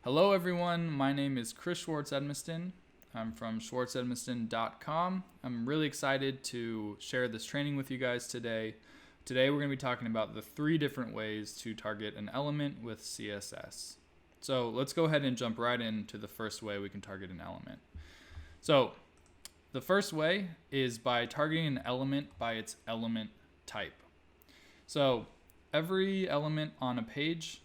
Hello everyone, my name is Schwartz-edmisten. I'm from schwartz-edmisten.com. I'm really excited to share this training with you guys today. Today we're going to be talking about the 3 different ways to target an element with CSS. So let's go ahead and jump right into the first way we can target an element. So the first way is by targeting an element by its element type. So every element on a page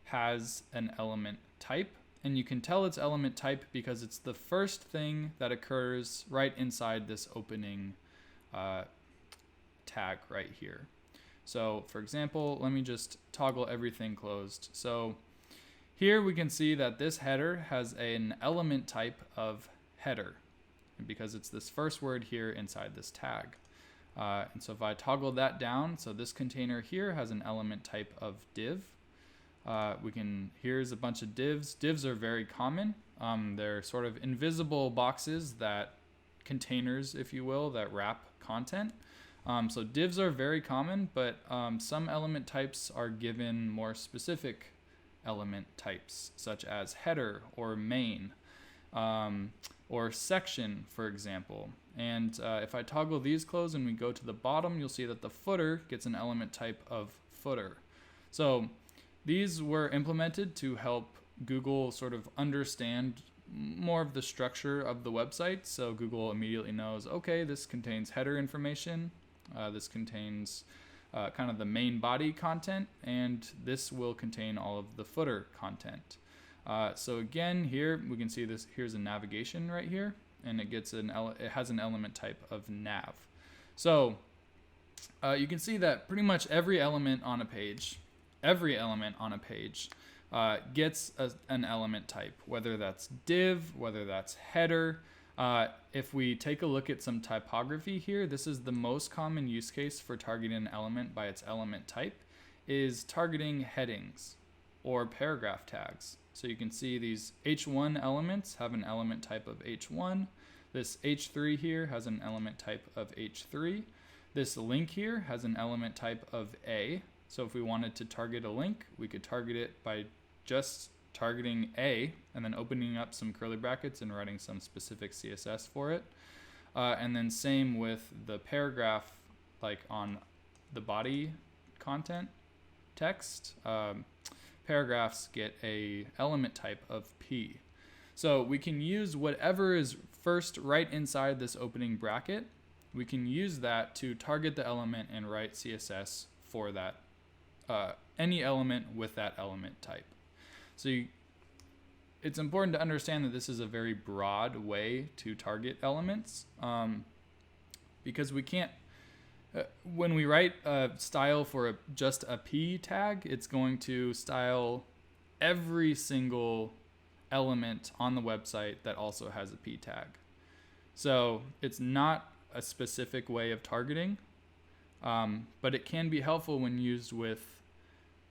has an element type, and you can tell it's element type because it's the first thing that occurs right inside this opening tag right here. So for example, let me just toggle everything closed. So here we can see that this header has an element type of header, and because it's this first word here inside this tag. And so if I toggle that down, so this container here has an element type of div. Here's a bunch of divs. Divs are very common. They're sort of invisible boxes, containers, if you will, that wrap content. So divs are very common, but some element types are given more specific element types, such as header or main, or section, for example. And if I toggle these closed and we go to the bottom, you'll see that the footer gets an element type of footer. So these were implemented to help Google sort of understand more of the structure of the website. So Google immediately knows, okay, this contains header information, this contains kind of the main body content, and this will contain all of the footer content. So again, here we can see this. Here's a navigation right here, and it has an element type of nav. So you can see that pretty much every element on a page gets an element type, whether that's div, whether that's header. If we take a look at some typography here, this is the most common use case for targeting an element by its element type, is targeting headings or paragraph tags. So you can see these H1 elements have an element type of H1. This H3 here has an element type of H3. This link here has an element type of A. So if we wanted to target a link, we could target it by just targeting A and then opening up some curly brackets and writing some specific CSS for it. And then same with the paragraph, like on the body content text. Paragraphs get a element type of P. So we can use whatever is first right inside this opening bracket. We can use that to target the element and write CSS for that, any element with that element type. So it's important to understand that this is a very broad way to target elements, because we can't, when we write a style for just a P tag, it's going to style every single element on the website that also has a P tag. So it's not a specific way of targeting, but it can be helpful when used with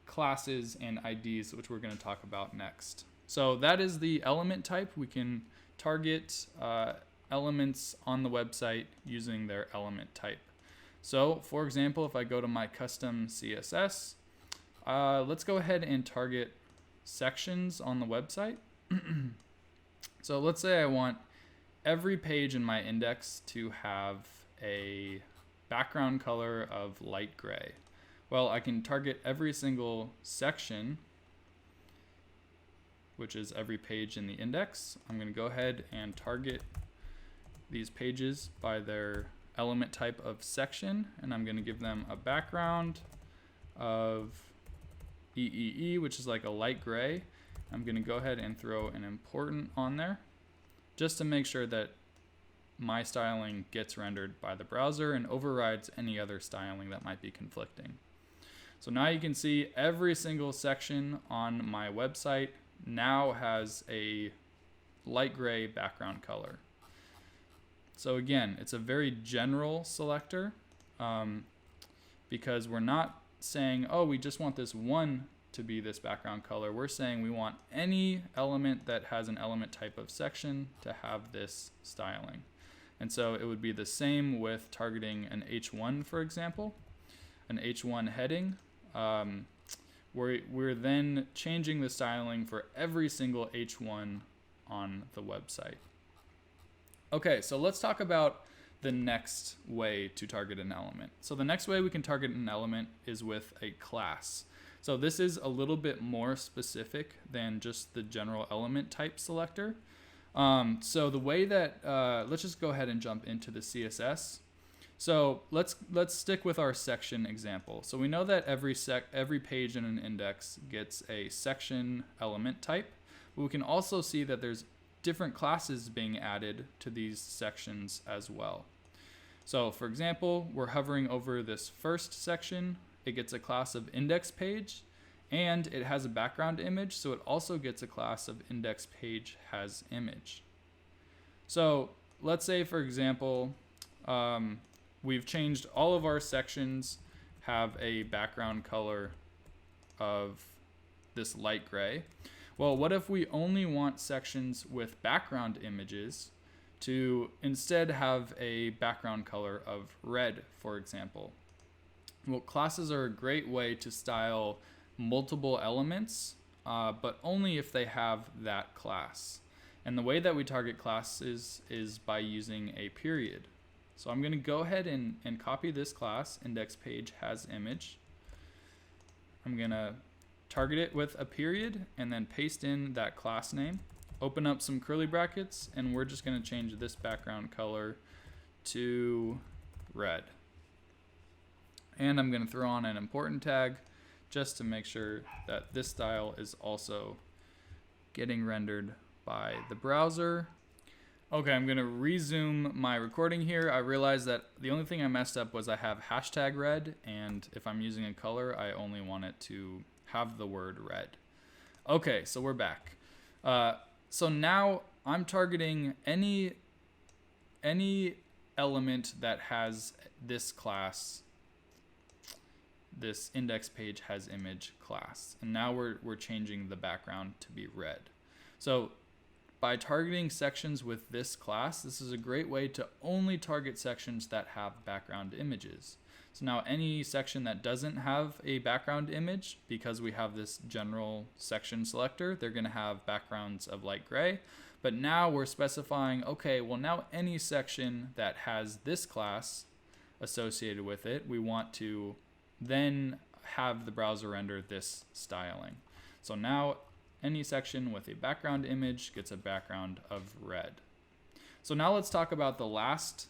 classes and IDs, which we're going to talk about next. So that is the element type. We can target elements on the website using their element type. So for example, if I go to my custom CSS, let's go ahead and target sections on the website. So let's say I want every page in my index to have a background color of light gray. Well, I can target every single section, which is every page in the index. I'm going to go ahead and target these pages by their element type of section, and I'm going to give them a background of EEE, which is like a light gray. I'm going to go ahead and throw an important on there just to make sure that my styling gets rendered by the browser and overrides any other styling that might be conflicting. So now you can see every single section on my website now has a light gray background color. So again, it's a very general selector, because we're not saying, oh, we just want this one to be this background color. We're saying we want any element that has an element type of section to have this styling. And so it would be the same with targeting an H1, for example, an H1 heading. we're then changing the styling for every single H1 on the website. Okay, so let's talk about the next way to target an element. So the next way we can target an element is with a class. So this is a little bit more specific than just the general element type selector. So the way that, let's just go ahead and jump into the CSS. So let's stick with our section example. So we know that every page in an index gets a section element type, but we can also see that there's different classes being added to these sections as well. So for example, we're hovering over this first section. It gets a class of index page, and it has a background image, so it also gets a class of index page has image. So let's say, for example, we've changed all of our sections have a background color of this light gray. Well, what if we only want sections with background images to instead have a background color of red, for example? Well, classes are a great way to style multiple elements, but only if they have that class. And the way that we target classes is by using a period. So I'm going to go ahead and copy this class, index page has image. I'm going to target it with a period and then paste in that class name, open up some curly brackets, and we're just going to change this background color to red. And I'm going to throw on an important tag just to make sure that this style is also getting rendered by the browser. Okay, I'm going to resume my recording here. I realized that the only thing I messed up was I have hashtag red, and if I'm using a color, I only want it to have the word red. Okay, so we're back. So now I'm targeting any element that has this class, this index page has image class. And now we're changing the background to be red. So by targeting sections with this class, this is a great way to only target sections that have background images. So now any section that doesn't have a background image, because we have this general section selector, they're going to have backgrounds of light gray. But now we're specifying, okay, well now any section that has this class associated with it, we want to then have the browser render this styling. So now any section with a background image gets a background of red. So now let's talk about the last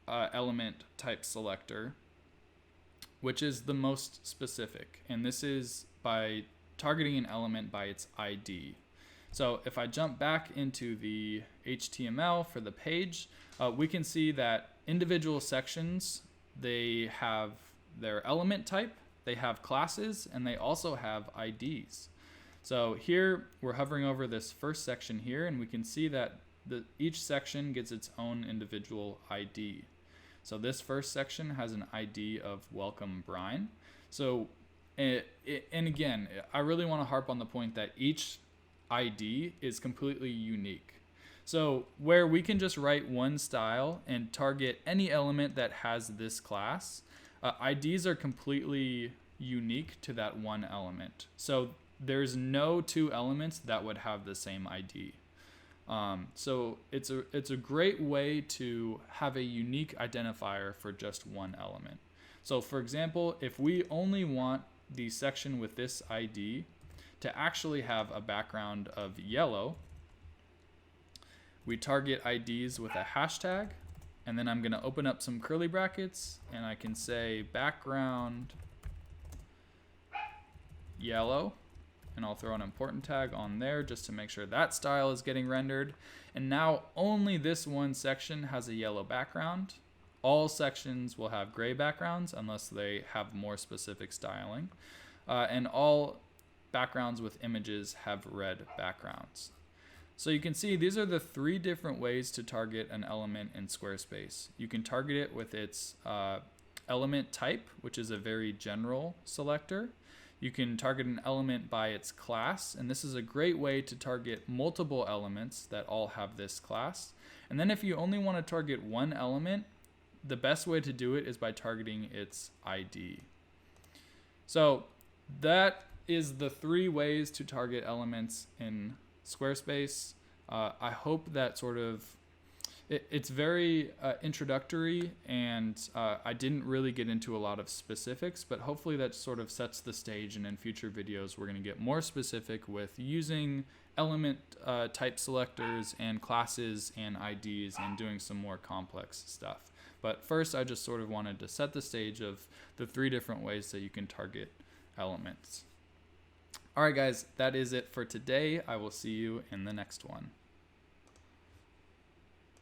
element type selector, which is the most specific. And this is by targeting an element by its ID. So if I jump back into the HTML for the page, we can see that individual sections, they have their element type, they have classes, and they also have IDs. So here we're hovering over this first section here, and we can see that each section gets its own individual ID. So this first section has an ID of welcome brine. So, and again, I really want to harp on the point that each ID is completely unique. So where we can just write one style and target any element that has this class, IDs are completely unique to that one element. So there's no two elements that would have the same ID. So it's a great way to have a unique identifier for just one element. So for example, if we only want the section with this ID to actually have a background of yellow, we target IDs with a hashtag, and then I'm going to open up some curly brackets, and I can say background yellow, and I'll throw an important tag on there just to make sure that style is getting rendered. And now only this one section has a yellow background. All sections will have gray backgrounds unless they have more specific styling. And all backgrounds with images have red backgrounds. So you can see these are the three different ways to target an element in Squarespace. You can target it with its element type, which is a very general selector. You can target an element by its class, and this is a great way to target multiple elements that all have this class. And then if you only want to target one element, the best way to do it is by targeting its ID. So that is the 3 ways to target elements in Squarespace. I hope that sort of it's very introductory, and I didn't really get into a lot of specifics, but hopefully that sort of sets the stage, and in future videos we're going to get more specific with using element type selectors and classes and IDs and doing some more complex stuff. But first, I just sort of wanted to set the stage of the 3 different ways that you can target elements. All right, guys, that is it for today. I will see you in the next one.